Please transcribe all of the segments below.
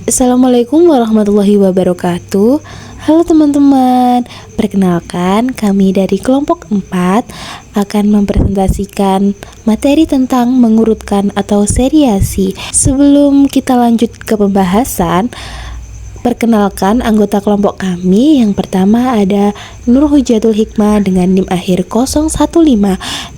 Assalamualaikum warahmatullahi wabarakatuh. Halo teman-teman, perkenalkan kami dari kelompok 4 akan mempresentasikan materi tentang mengurutkan atau seriasi. Sebelum kita lanjut ke pembahasan, perkenalkan anggota kelompok kami. Yang pertama ada Nur Hujatul Hikmah dengan NIM akhir 015,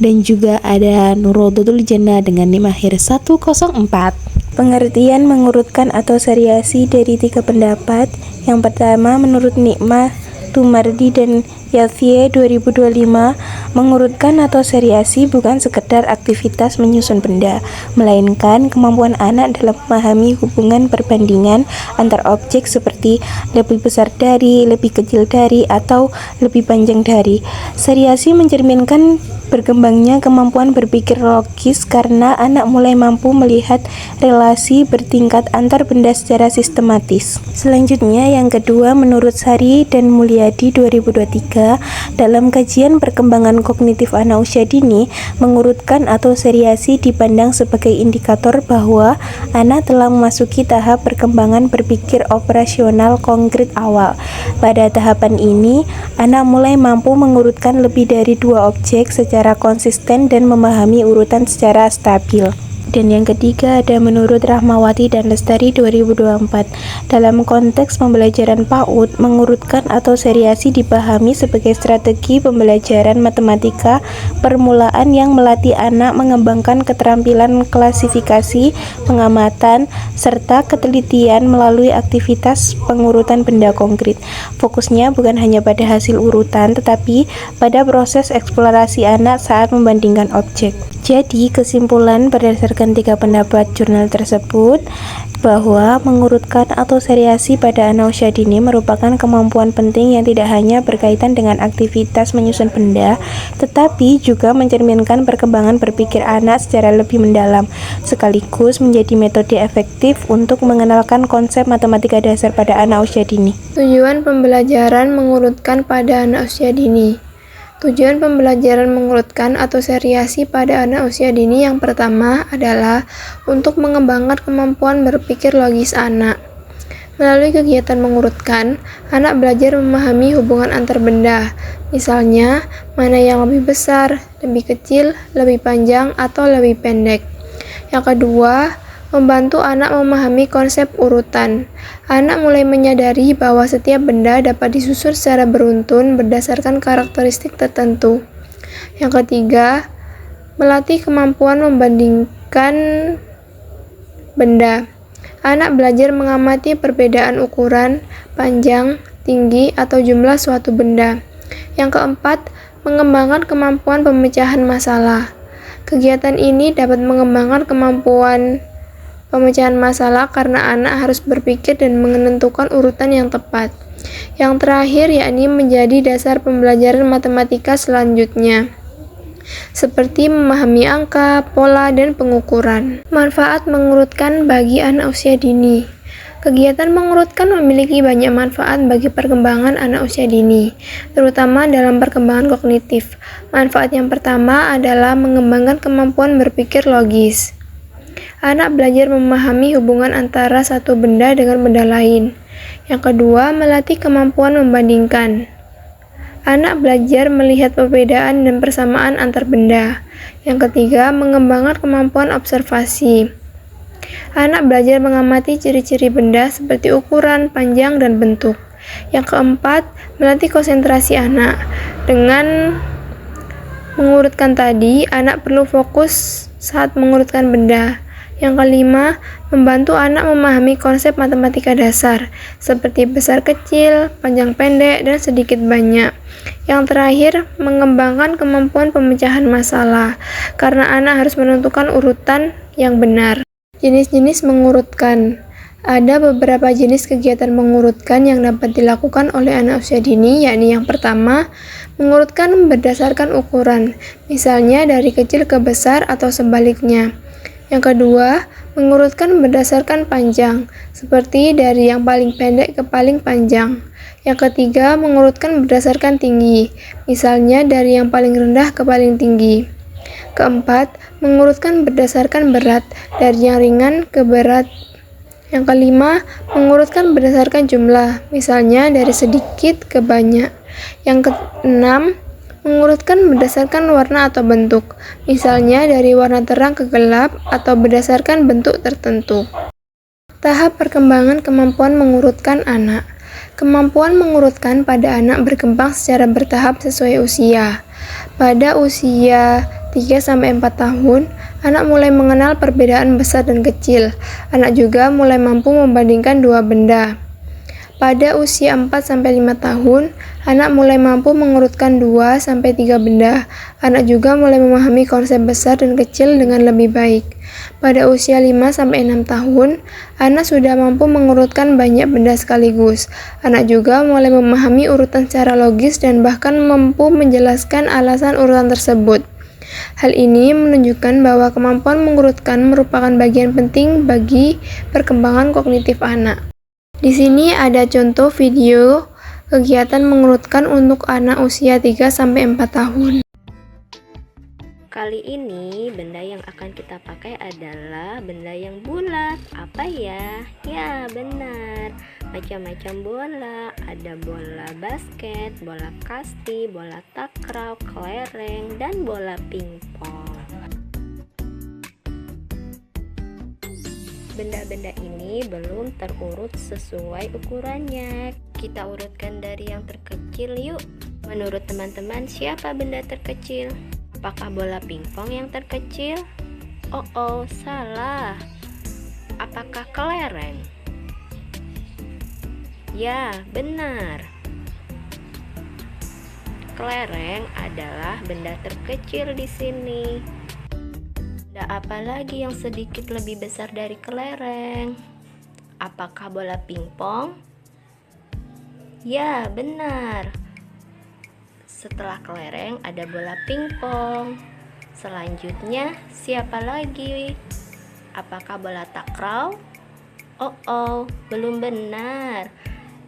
dan juga ada Nurul Jannah dengan NIM akhir 104. Pengertian mengurutkan atau seriasi dari 3 pendapat. Yang pertama, menurut Nikmah, Tumardi, dan Yafie 2025, mengurutkan atau seriasi bukan sekedar aktivitas menyusun benda, melainkan kemampuan anak dalam memahami hubungan perbandingan antar objek seperti lebih besar dari, lebih kecil dari, atau lebih panjang dari. Seriasi mencerminkan berkembangnya kemampuan berpikir logis karena anak mulai mampu melihat relasi bertingkat antar benda secara sistematis. Selanjutnya, yang kedua, menurut Sari dan Mulyadi 2023, dalam kajian perkembangan kognitif anak usia dini, mengurutkan atau seriasi dipandang sebagai indikator bahwa anak telah memasuki tahap perkembangan berpikir operasional konkret awal. Pada tahapan ini, anak mulai mampu mengurutkan lebih dari 2 objek secara konsisten dan memahami urutan secara stabil. Dan yang ketiga ada menurut Rahmawati dan Lestari 2024. Dalam konteks pembelajaran PAUD, mengurutkan atau seriasi dipahami sebagai strategi pembelajaran matematika permulaan yang melatih anak mengembangkan keterampilan klasifikasi, pengamatan, serta ketelitian melalui aktivitas pengurutan benda konkret. Fokusnya bukan hanya pada hasil urutan, tetapi pada proses eksplorasi anak saat membandingkan objek. Jadi, kesimpulan berdasarkan 3 pendapat jurnal tersebut bahwa mengurutkan atau seriasi pada anak usia dini merupakan kemampuan penting yang tidak hanya berkaitan dengan aktivitas menyusun benda, tetapi juga mencerminkan perkembangan berpikir anak secara lebih mendalam, sekaligus menjadi metode efektif untuk mengenalkan konsep matematika dasar pada anak usia dini. Tujuan pembelajaran mengurutkan pada anak usia dini. Tujuan pembelajaran mengurutkan atau seriasi pada anak usia dini yang pertama adalah untuk mengembangkan kemampuan berpikir logis anak. Melalui kegiatan mengurutkan, anak belajar memahami hubungan antar benda, misalnya mana yang lebih besar, lebih kecil, lebih panjang, atau lebih pendek. Yang kedua, membantu anak memahami konsep urutan. Anak mulai menyadari bahwa setiap benda dapat disusun secara beruntun berdasarkan karakteristik tertentu. Yang ketiga, melatih kemampuan membandingkan benda. Anak belajar mengamati perbedaan ukuran, panjang, tinggi, atau jumlah suatu benda. Yang keempat, mengembangkan kemampuan pemecahan masalah. Kegiatan ini dapat mengembangkan kemampuan pemecahan masalah karena anak harus berpikir dan menentukan urutan yang tepat. Yang terakhir yakni menjadi dasar pembelajaran matematika selanjutnya, seperti memahami angka, pola, dan pengukuran. Manfaat mengurutkan bagi anak usia dini. Kegiatan mengurutkan memiliki banyak manfaat bagi perkembangan anak usia dini, terutama dalam perkembangan kognitif. Manfaat yang pertama adalah mengembangkan kemampuan berpikir logis. Anak belajar memahami hubungan antara satu benda dengan benda lain. Yang kedua, melatih kemampuan membandingkan. Anak belajar melihat perbedaan dan persamaan antar benda. Yang ketiga, mengembangkan kemampuan observasi. Anak belajar mengamati ciri-ciri benda seperti ukuran, panjang, dan bentuk. Yang keempat, melatih konsentrasi anak. Dengan mengurutkan tadi, anak perlu fokus saat mengurutkan benda. Yang kelima, membantu anak memahami konsep matematika dasar, seperti besar kecil, panjang pendek, dan sedikit banyak. Yang terakhir, mengembangkan kemampuan pemecahan masalah, karena anak harus menentukan urutan yang benar. Jenis-jenis mengurutkan. Ada beberapa jenis kegiatan mengurutkan yang dapat dilakukan oleh anak usia dini, yakni yang pertama, mengurutkan berdasarkan ukuran, misalnya dari kecil ke besar atau sebaliknya. Yang kedua, mengurutkan berdasarkan panjang, seperti dari yang paling pendek ke paling panjang. Yang ketiga, mengurutkan berdasarkan tinggi, misalnya dari yang paling rendah ke paling tinggi. Keempat, mengurutkan berdasarkan berat, dari yang ringan ke berat Yang kelima, mengurutkan berdasarkan jumlah, misalnya dari sedikit ke banyak. Yang keenam, mengurutkan berdasarkan warna atau bentuk, misalnya dari warna terang ke gelap atau berdasarkan bentuk tertentu. Tahap perkembangan kemampuan mengurutkan anak. Kemampuan mengurutkan pada anak berkembang secara bertahap sesuai usia. Pada usia 3-4 tahun, anak mulai mengenal perbedaan besar dan kecil. Anak juga mulai mampu membandingkan dua benda. Pada usia 4-5 tahun, anak mulai mampu mengurutkan 2-3 benda. Anak juga mulai memahami konsep besar dan kecil dengan lebih baik. Pada usia 5-6 tahun, anak sudah mampu mengurutkan banyak benda sekaligus. Anak juga mulai memahami urutan secara logis dan bahkan mampu menjelaskan alasan urutan tersebut. Hal ini menunjukkan bahwa kemampuan mengurutkan merupakan bagian penting bagi perkembangan kognitif anak. Di sini ada contoh video kegiatan mengurutkan untuk anak usia 3-4 tahun. Kali ini benda yang akan kita pakai adalah benda yang bulat. Apa ya? Ya, benar. Macam-macam bola. Ada bola basket, bola kasti, bola takraw, kelereng, dan bola pingpong. Benda-benda ini belum terurut sesuai ukurannya. Kita urutkan dari yang terkecil yuk. Menurut teman-teman, siapa benda terkecil? Apakah bola pingpong yang terkecil? Oh, salah. Apakah kelereng? Ya, benar. Kelereng adalah benda terkecil di sini. Benda apa lagi yang sedikit lebih besar dari kelereng? Apakah bola pingpong? Ya, benar. Setelah kelereng ada bola pingpong. Selanjutnya siapa lagi? Apakah bola takraw? Oh, belum benar.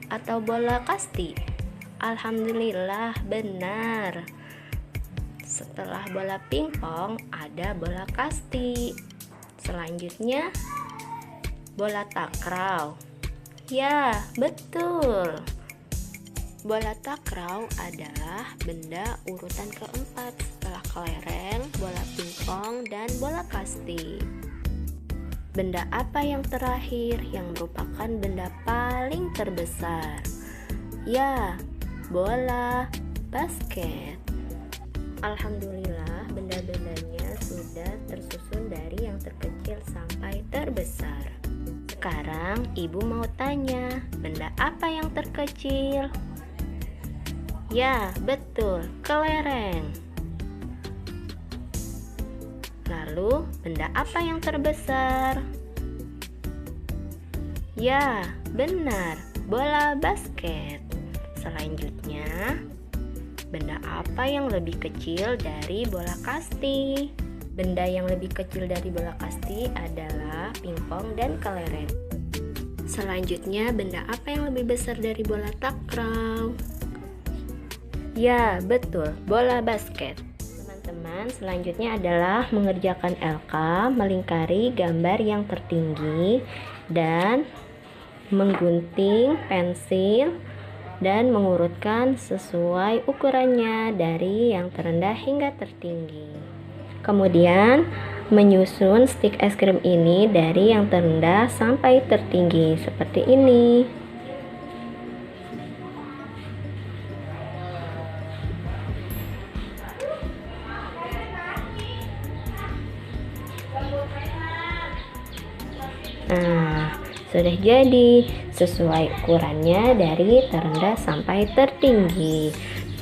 Atau bola kasti? Alhamdulillah, benar. Setelah bola pingpong ada bola kasti. Selanjutnya bola takraw. Ya, betul. Bola takraw adalah benda urutan keempat setelah kelereng, bola pingpong, dan bola kasti. Benda apa yang terakhir yang merupakan benda paling terbesar? Ya, bola basket. Alhamdulillah, benda-bendanya sudah tersusun dari yang terkecil sampai terbesar. Sekarang ibu mau tanya, benda apa yang terkecil? Ya, betul, kelereng. Lalu, benda apa yang terbesar? Ya, benar, bola basket. Selanjutnya, benda apa yang lebih kecil dari bola kasti? Benda yang lebih kecil dari bola kasti adalah pingpong dan kelereng. Selanjutnya, benda apa yang lebih besar dari bola takraw? Ya, betul, bola basket. Teman-teman, selanjutnya adalah mengerjakan LK, melingkari gambar yang tertinggi, dan menggunting pensil, dan mengurutkan sesuai ukurannya dari yang terendah hingga tertinggi. Kemudian, menyusun stik es krim ini dari yang terendah sampai tertinggi, seperti ini. Nah, sudah jadi sesuai ukurannya dari terendah sampai tertinggi.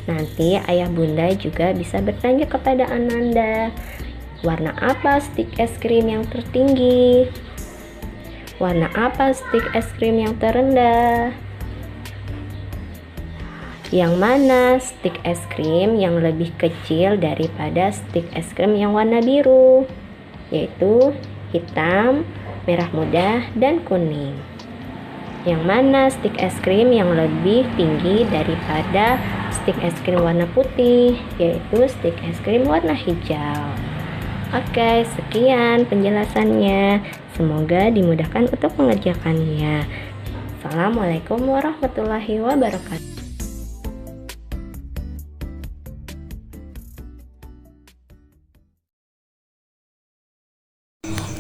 Nanti ayah bunda juga bisa bertanya kepada Ananda, warna apa stik es krim yang tertinggi? Warna apa stik es krim yang terendah? Yang mana stik es krim yang lebih kecil daripada stik es krim yang warna biru? Yaitu hitam, merah muda, dan kuning. Yang mana stik es krim yang lebih tinggi daripada stik es krim warna putih? Yaitu stik es krim warna hijau. Oke, sekian penjelasannya. Semoga dimudahkan untuk mengerjakannya. Assalamualaikum warahmatullahi wabarakatuh.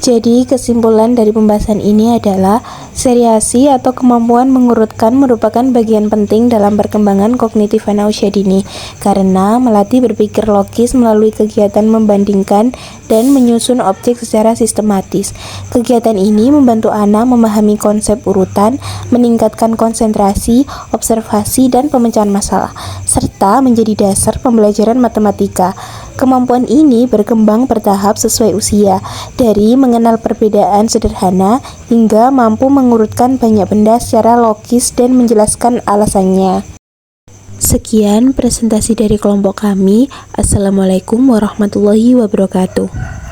Jadi kesimpulan dari pembahasan ini adalah seriasi atau kemampuan mengurutkan merupakan bagian penting dalam perkembangan kognitif anak usia dini karena melatih berpikir logis melalui kegiatan membandingkan dan menyusun objek secara sistematis. Kegiatan ini membantu anak memahami konsep urutan, meningkatkan konsentrasi, observasi, dan pemecahan masalah, serta menjadi dasar pembelajaran matematika. Kemampuan ini berkembang bertahap sesuai usia, dari mengenal perbedaan sederhana hingga mampu mengurutkan banyak benda secara logis dan menjelaskan alasannya. Sekian presentasi dari kelompok kami. Assalamualaikum warahmatullahi wabarakatuh.